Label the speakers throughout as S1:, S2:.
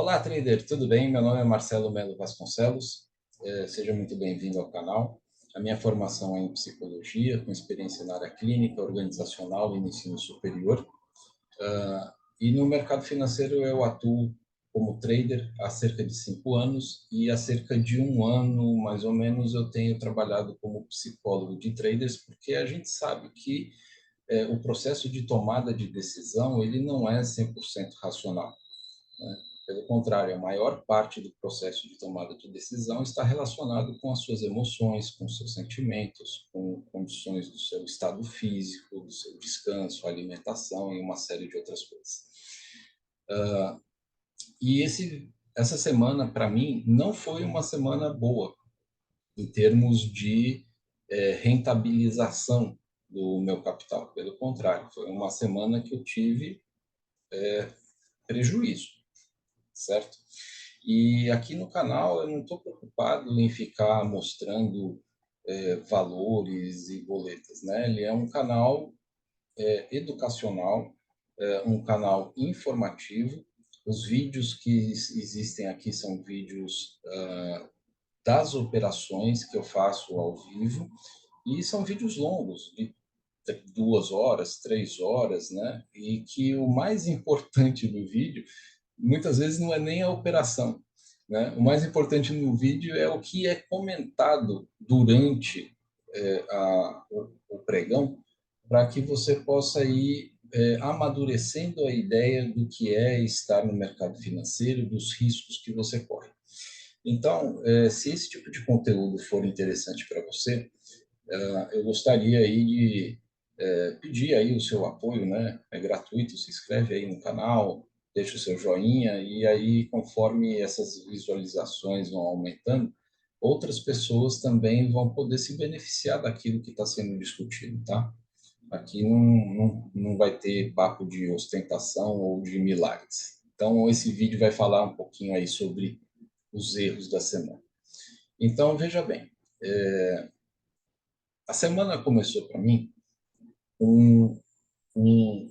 S1: Olá, trader, tudo bem? Meu nome é Marcelo Melo Vasconcelos. Seja muito bem-vindo ao canal. A minha formação é em psicologia, com experiência na área clínica, organizacional e no ensino superior. E no mercado financeiro eu atuo como trader há cerca de 5 anos e há cerca de um ano, mais ou menos, eu tenho trabalhado como psicólogo de traders, porque a gente sabe que o processo de tomada de decisão ele não é 100% racional, né? Pelo contrário, a maior parte do processo de tomada de decisão está relacionado com as suas emoções, com os seus sentimentos, com condições do seu estado físico, do seu descanso, alimentação e uma série de outras coisas. E essa semana, para mim, não foi uma semana boa em termos de rentabilização do meu capital. Pelo contrário, foi uma semana que eu tive prejuízo, certo? E aqui no canal eu não estou preocupado em ficar mostrando valores e boletas, né? Ele é um canal educacional, um canal informativo. Os vídeos que existem aqui são vídeos das operações que eu faço ao vivo e são vídeos longos, de 2 horas, 3 horas, né? E que o mais importante do vídeo muitas vezes não é nem a operação, né? O mais importante no vídeo é o que é comentado durante o pregão, para que você possa ir amadurecendo a ideia do que é estar no mercado financeiro, dos riscos que você corre. Então, se esse tipo de conteúdo for interessante para você, eu gostaria aí de pedir aí o seu apoio, né? É gratuito, se inscreve aí no canal, deixa o seu joinha e aí, conforme essas visualizações vão aumentando, outras pessoas também vão poder se beneficiar daquilo que está sendo discutido, tá? Aqui não vai ter papo de ostentação ou de milagres. Então, esse vídeo vai falar um pouquinho aí sobre os erros da semana. Então, veja bem, a semana começou para mim com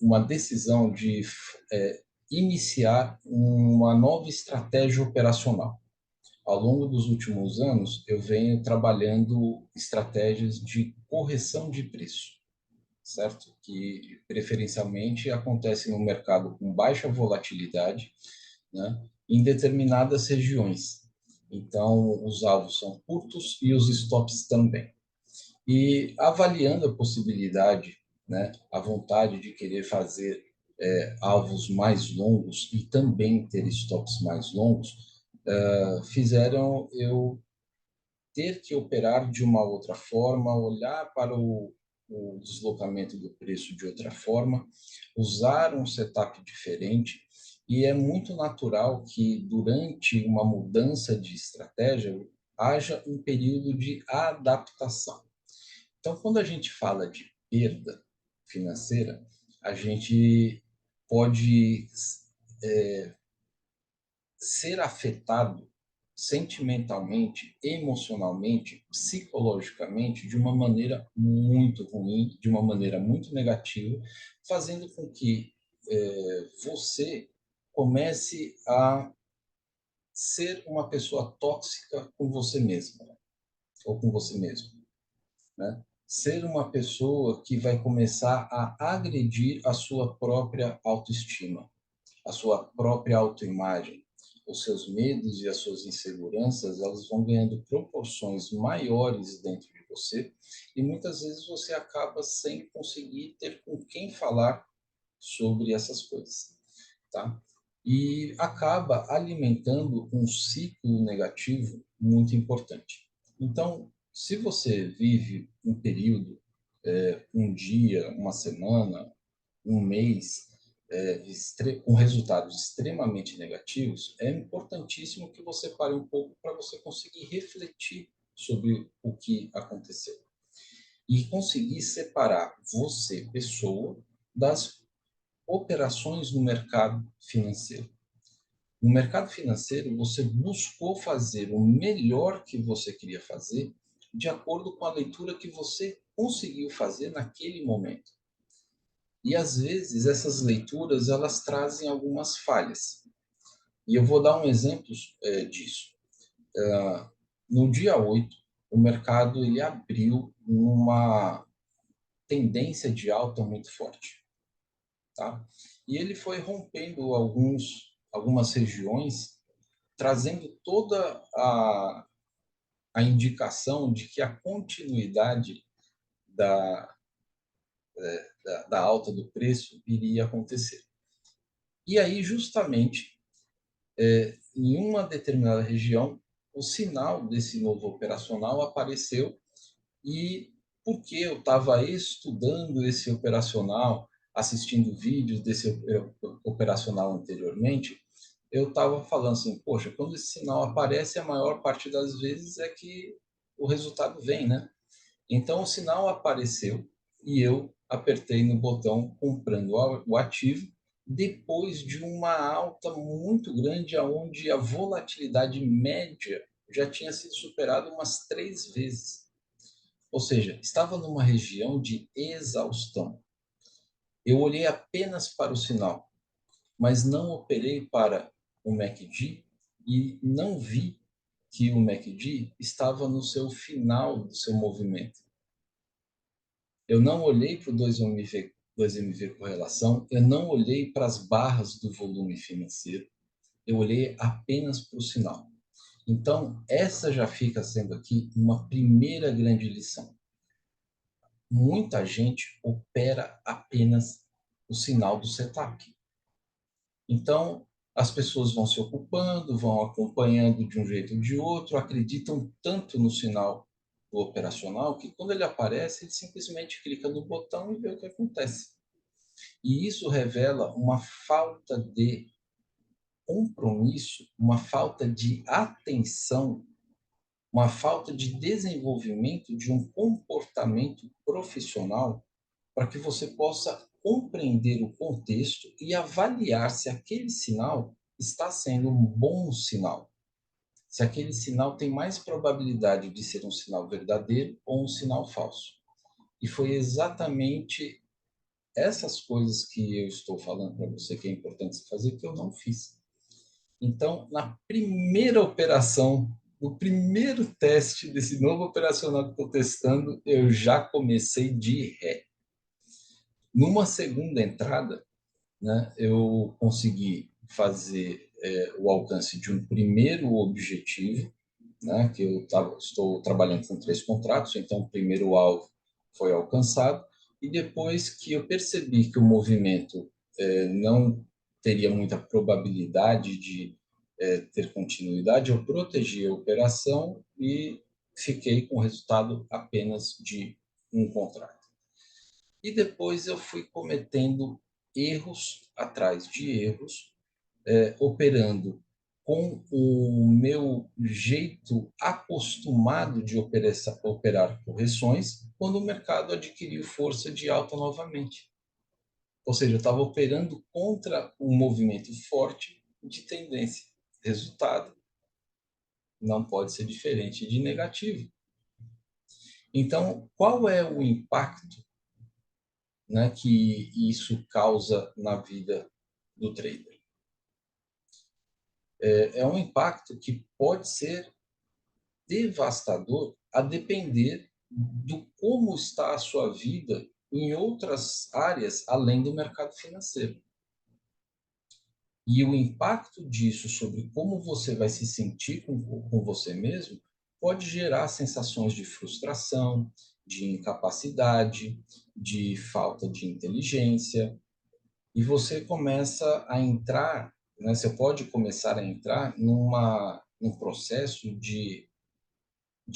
S1: uma decisão de iniciar uma nova estratégia operacional. Ao longo dos últimos anos, eu venho trabalhando estratégias de correção de preço, certo? Que preferencialmente acontece no mercado com baixa volatilidade, né? Em determinadas regiões. Então, os alvos são curtos e os stops também. E avaliando a possibilidade, né, a vontade de querer fazer alvos mais longos e também ter stops mais longos, fizeram eu ter que operar de uma outra forma, olhar para o deslocamento do preço de outra forma, usar um setup diferente, e é muito natural que durante uma mudança de estratégia haja um período de adaptação. Então, quando a gente fala de perda financeira, a gente pode ser afetado sentimentalmente, emocionalmente, psicologicamente, de uma maneira muito ruim, de uma maneira muito negativa, fazendo com que você comece a ser uma pessoa tóxica com você mesma, ou com você mesmo, né? Ser uma pessoa que vai começar a agredir a sua própria autoestima, a sua própria autoimagem. Os seus medos e as suas inseguranças, elas vão ganhando proporções maiores dentro de você e muitas vezes você acaba sem conseguir ter com quem falar sobre essas coisas, tá? E acaba alimentando um ciclo negativo muito importante. Então, se você vive um período, um dia, uma semana, um mês, com resultados extremamente negativos, é importantíssimo que você pare um pouco para você conseguir refletir sobre o que aconteceu e conseguir separar você, pessoa, das operações no mercado financeiro. No mercado financeiro, você buscou fazer o melhor que você queria fazer de acordo com a leitura que você conseguiu fazer naquele momento. E às vezes essas leituras elas trazem algumas falhas. E eu vou dar um exemplo disso. No dia 8, o mercado ele abriu numa tendência de alta muito forte, tá? E ele foi rompendo algumas regiões, trazendo toda a indicação de que a continuidade da, da alta do preço iria acontecer. E aí, justamente, em uma determinada região, o sinal desse novo operacional apareceu e porque eu estava estudando esse operacional, assistindo vídeos desse operacional anteriormente, eu estava falando assim, poxa, quando esse sinal aparece, a maior parte das vezes é que o resultado vem, né? Então o sinal apareceu e eu apertei no botão comprando o ativo depois de uma alta muito grande, aonde a volatilidade média já tinha sido superada umas 3 vezes. Ou seja, estava numa região de exaustão. Eu olhei apenas para o sinal, mas não operei para o MACD e não vi que o MACD estava no seu final do seu movimento. Eu não olhei para o 2MV correlação, eu não olhei para as barras do volume financeiro, eu olhei apenas para o sinal. Então, essa já fica sendo aqui uma primeira grande lição. Muita gente opera apenas o sinal do setup. Então, as pessoas vão se ocupando, vão acompanhando de um jeito ou de outro, acreditam tanto no sinal do operacional que quando ele aparece, ele simplesmente clica no botão e vê o que acontece. E isso revela uma falta de compromisso, uma falta de atenção, uma falta de desenvolvimento de um comportamento profissional para que você possa compreender o contexto e avaliar se aquele sinal está sendo um bom sinal. Se aquele sinal tem mais probabilidade de ser um sinal verdadeiro ou um sinal falso. E foi exatamente essas coisas que eu estou falando para você que é importante você fazer que eu não fiz. Então, na primeira operação, no primeiro teste desse novo operacional que estou testando, eu já comecei de ré. Numa segunda entrada, né, eu consegui fazer o alcance de um primeiro objetivo, né, que estou trabalhando com 3 contratos, então o primeiro alvo foi alcançado, e depois que eu percebi que o movimento não teria muita probabilidade de ter continuidade, eu protegi a operação e fiquei com o resultado apenas de um contrato. E depois eu fui cometendo erros atrás de erros, operando com o meu jeito acostumado de operar correções, quando o mercado adquiriu força de alta novamente. Ou seja, eu estava operando contra um movimento forte de tendência. Resultado não pode ser diferente de negativo. Então, qual é o impacto, né, que isso causa na vida do trader? É um impacto que pode ser devastador a depender do como está a sua vida em outras áreas além do mercado financeiro. E o impacto disso sobre como você vai se sentir com você mesmo pode gerar sensações de frustração, de incapacidade, de falta de inteligência. E você começa a entrar, né, você pode começar a entrar num processo de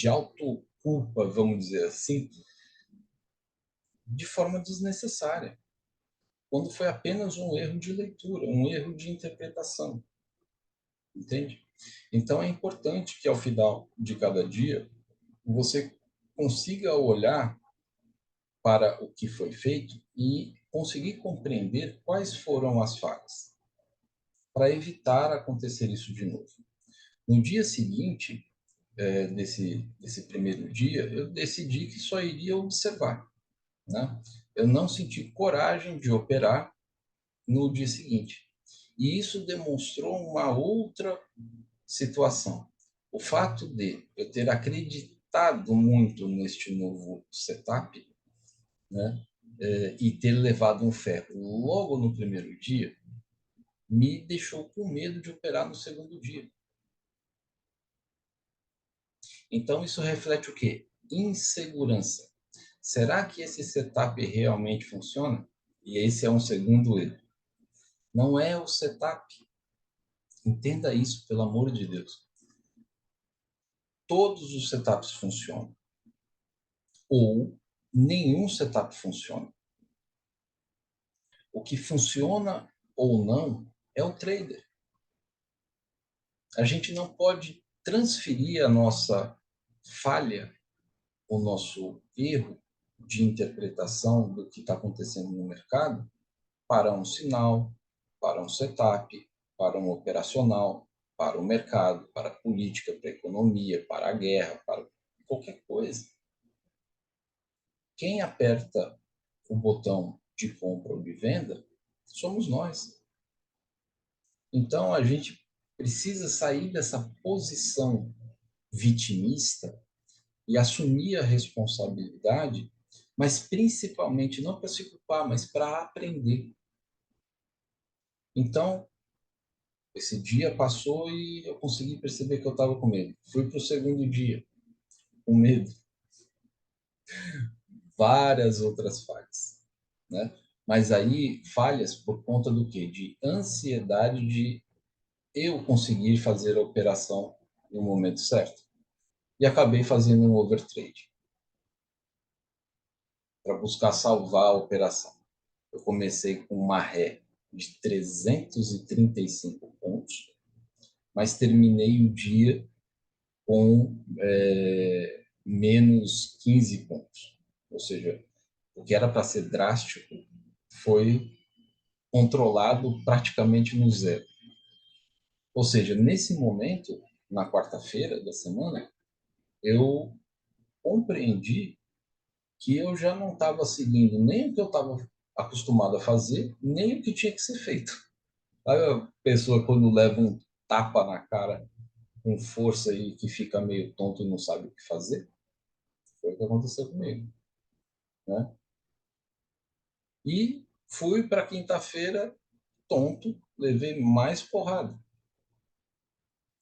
S1: autoculpa, vamos dizer assim, de forma desnecessária, quando foi apenas um erro de leitura, um erro de interpretação, entende? Então é importante que ao final de cada dia você consiga olhar para o que foi feito e conseguir compreender quais foram as falhas, para evitar acontecer isso de novo. No dia seguinte, desse primeiro dia, eu decidi que só iria observar, né? Eu não senti coragem de operar no dia seguinte. E isso demonstrou uma outra situação. O fato de eu ter acreditado muito neste novo setup, né, e ter levado um ferro logo no primeiro dia, me deixou com medo de operar no segundo dia. Então, isso reflete o quê? Insegurança. Será que esse setup realmente funciona? E esse é um segundo erro. Não é o setup. Entenda isso, pelo amor de Deus. Todos os setups funcionam. Ou nenhum setup funciona. O que funciona ou não é o trader. A gente não pode transferir a nossa falha, o nosso erro de interpretação do que está acontecendo no mercado para um sinal, para um setup, para um operacional, para o mercado, para a política, para a economia, para a guerra, para qualquer coisa. Quem aperta o botão de compra ou de venda somos nós. Então a gente precisa sair dessa posição vitimista e assumir a responsabilidade, mas principalmente não para se culpar, mas para aprender. Então, esse dia passou e eu consegui perceber que eu estava com medo. Fui para o segundo dia, com medo. Várias outras falhas, né? Mas aí, falhas por conta do quê? De ansiedade de eu conseguir fazer a operação no momento certo. E acabei fazendo um overtrade para buscar salvar a operação. Eu comecei com uma ré de 335 pontos, mas terminei o dia com menos 15 pontos. Ou seja, o que era para ser drástico foi controlado praticamente no zero. Ou seja, nesse momento, na quarta-feira da semana, eu compreendi que eu já não estava seguindo nem o que eu estava acostumado a fazer, nem o que tinha que ser feito. Aí a pessoa, quando leva um tapa na cara com força e que fica meio tonto e não sabe o que fazer, foi o que aconteceu comigo, né? E fui para quinta-feira tonto, levei mais porrada.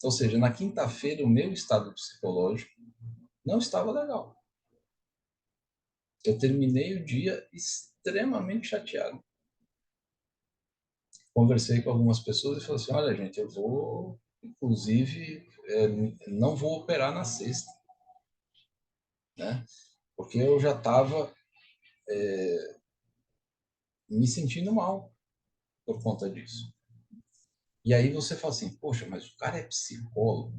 S1: Ou seja, na quinta-feira o meu estado psicológico não estava legal. Eu terminei o dia extremamente chateado. Conversei com algumas pessoas e falei assim: olha, gente, eu vou, inclusive, não vou operar na sexta, né? Porque eu já estava me sentindo mal por conta disso. E aí você fala assim: poxa, mas o cara é psicólogo,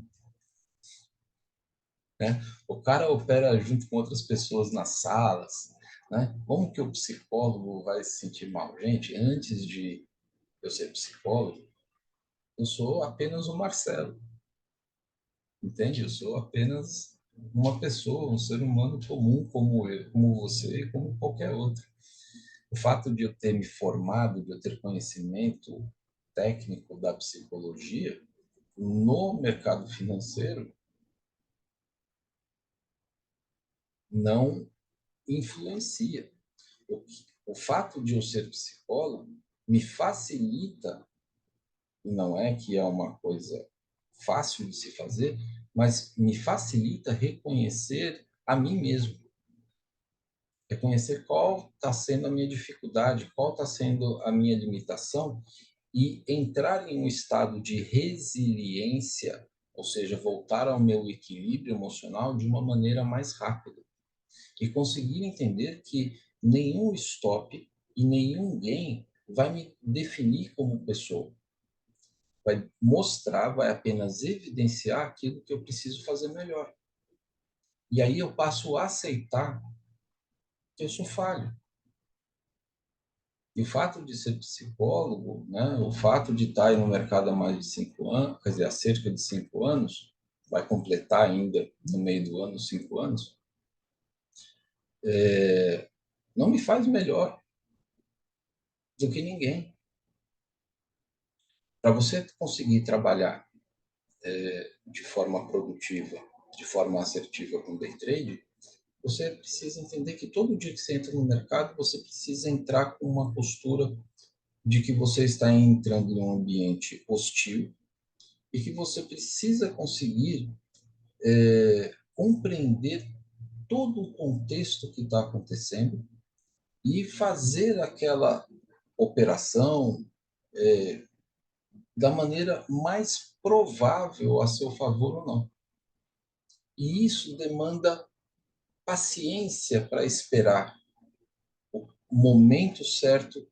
S1: né? O cara opera junto com outras pessoas nas salas, né? Como que o psicólogo vai se sentir mal? Gente, antes de eu ser psicólogo, eu sou apenas o Marcelo, entende? Eu sou apenas uma pessoa, um ser humano comum como eu, como você e como qualquer outro. O fato de eu ter me formado, de eu ter conhecimento técnico da psicologia no mercado financeiro não influencia. O fato de eu ser psicólogo me facilita, e não é que é uma coisa fácil de se fazer, mas me facilita reconhecer a mim mesmo, reconhecer qual está sendo a minha dificuldade, qual está sendo a minha limitação e entrar em um estado de resiliência, ou seja, voltar ao meu equilíbrio emocional de uma maneira mais rápida e conseguir entender que nenhum stop e nenhum gain vai me definir como pessoa. Vai mostrar, vai apenas evidenciar aquilo que eu preciso fazer melhor. E aí eu passo a aceitar que eu sou falho. E o fato de ser psicólogo, né, o fato de estar aí no mercado há mais de 5 anos, quer dizer, há cerca de 5 anos, vai completar ainda no meio do ano 5 anos, não me faz melhor do que ninguém. Para você conseguir trabalhar de forma produtiva, de forma assertiva com day trade, você precisa entender que todo dia que você entra no mercado, você precisa entrar com uma postura de que você está entrando em um ambiente hostil e que você precisa conseguir compreender todo o contexto que está acontecendo e fazer aquela operação da maneira mais provável a seu favor ou não. E isso demanda paciência para esperar o momento certo,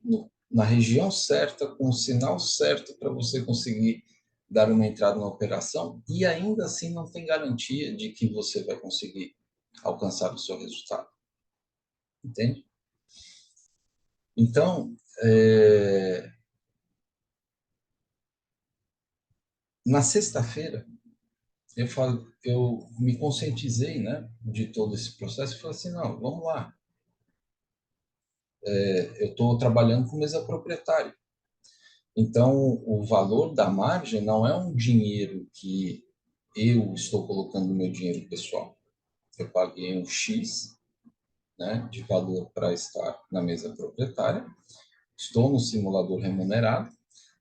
S1: na região certa, com o sinal certo para você conseguir dar uma entrada na operação e ainda assim não tem garantia de que você vai conseguir alcançar o seu resultado. Entende? Então, na sexta-feira, eu me conscientizei, né, de todo esse processo e falei assim, não, vamos lá. Eu estou trabalhando com mesa proprietária. Então, o valor da margem não é um dinheiro que eu estou colocando no meu dinheiro pessoal. Eu paguei um X, né, de valor para estar na mesa proprietária, estou no simulador remunerado,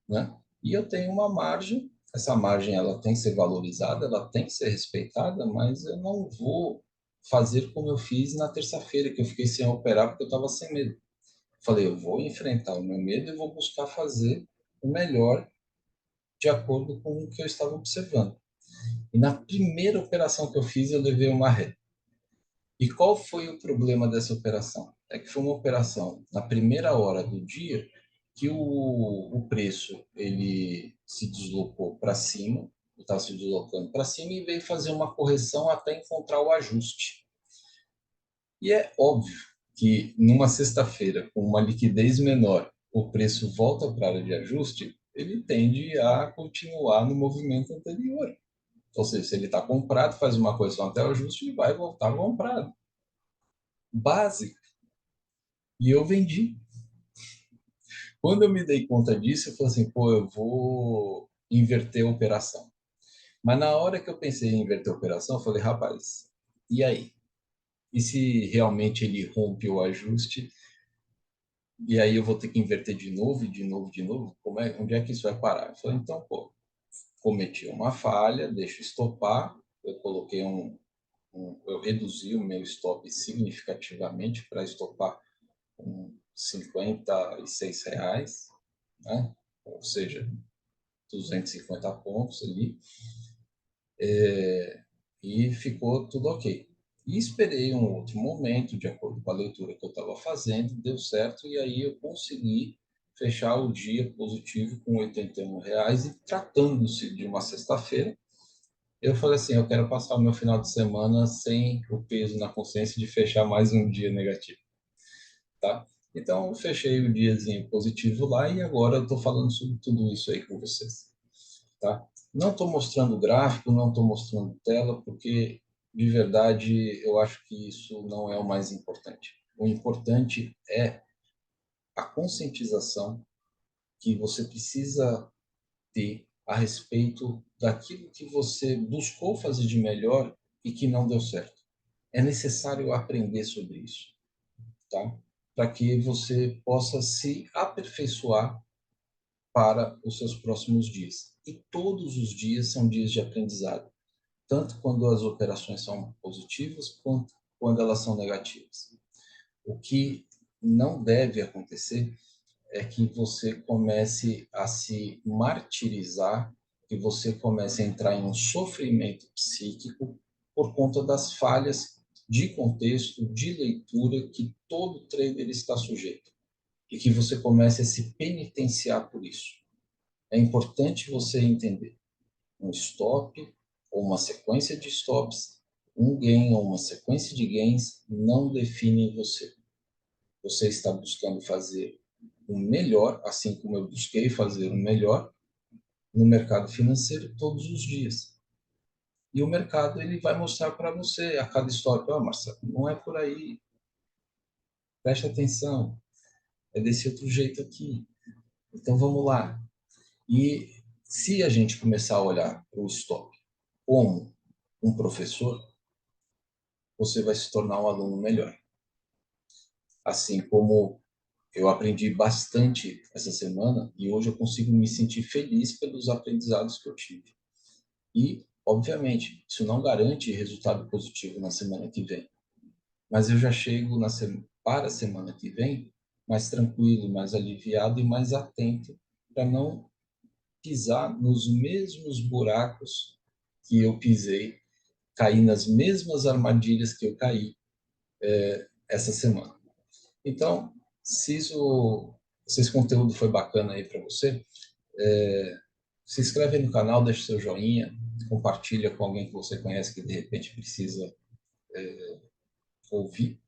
S1: né, e eu tenho uma margem. Essa margem ela tem que ser valorizada, ela tem que ser respeitada, mas eu não vou fazer como eu fiz na terça-feira, que eu fiquei sem operar porque eu estava sem medo. Falei, eu vou enfrentar o meu medo e vou buscar fazer o melhor de acordo com o que eu estava observando. E na primeira operação que eu fiz, eu levei uma ré. E qual foi o problema dessa operação? É que foi uma operação na primeira hora do dia que o preço ele se deslocou para cima, estava se deslocando para cima e veio fazer uma correção até encontrar o ajuste. E é óbvio que numa sexta-feira, com uma liquidez menor, o preço volta para a área de ajuste, ele tende a continuar no movimento anterior. Ou seja, se ele está comprado, faz uma correção até o ajuste e vai voltar comprado. Básico. E eu vendi. Quando eu me dei conta disso, eu falei assim, pô, eu vou inverter a operação. Mas na hora que eu pensei em inverter a operação, eu falei, rapaz, e aí? E se realmente ele rompe o ajuste? E aí eu vou ter que inverter de novo, de novo, de novo? Onde é que isso vai parar? Eu falei, então, pô, cometi uma falha, deixa eu estopar. Eu coloquei eu reduzi o meu stop significativamente para estopar com R$ 56, né? Ou seja, 250 pontos ali, e ficou tudo ok. E esperei um outro momento, de acordo com a leitura que eu estava fazendo, deu certo, e aí eu consegui fechar o dia positivo com R$ 81, e tratando-se de uma sexta-feira, eu falei assim, eu quero passar o meu final de semana sem o peso na consciência de fechar mais um dia negativo, tá? Então, eu fechei o diazinho positivo lá e agora eu estou falando sobre tudo isso aí com vocês, tá? Não estou mostrando gráfico, não estou mostrando tela, porque de verdade eu acho que isso não é o mais importante. O importante é a conscientização que você precisa ter a respeito daquilo que você buscou fazer de melhor e que não deu certo. É necessário aprender sobre isso, tá? Para que você possa se aperfeiçoar para os seus próximos dias. E todos os dias são dias de aprendizado, tanto quando as operações são positivas quanto quando elas são negativas. O que não deve acontecer é que você comece a se martirizar, que você comece a entrar em um sofrimento psíquico por conta das falhas de contexto, de leitura que todo trader está sujeito, e que você comece a se penitenciar por isso. É importante você entender um stop ou uma sequência de stops, um gain ou uma sequência de gains não definem você. Você está buscando fazer o melhor, assim como eu busquei fazer o melhor no mercado financeiro todos os dias. E o mercado ele vai mostrar para você a cada stop, Marcelo, não é por aí, preste atenção, é desse outro jeito aqui. Então vamos lá. E Se a gente começar a olhar para o stop como um professor, você vai se tornar um aluno melhor. Assim como eu aprendi bastante essa semana e hoje eu consigo me sentir feliz pelos aprendizados que eu tive. E, obviamente, isso não garante resultado positivo na semana que vem, mas eu já chego para a semana que vem mais tranquilo, mais aliviado e mais atento para não pisar nos mesmos buracos que eu pisei, cair nas mesmas armadilhas que eu caí essa semana. Então, se esse conteúdo foi bacana aí para você, se inscreve aí no canal, deixa seu joinha, compartilha com alguém que você conhece que de repente precisa ouvir,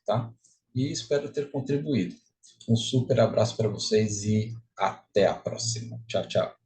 S1: tá? E espero ter contribuído. Um super abraço para vocês e até a próxima. Tchau, tchau.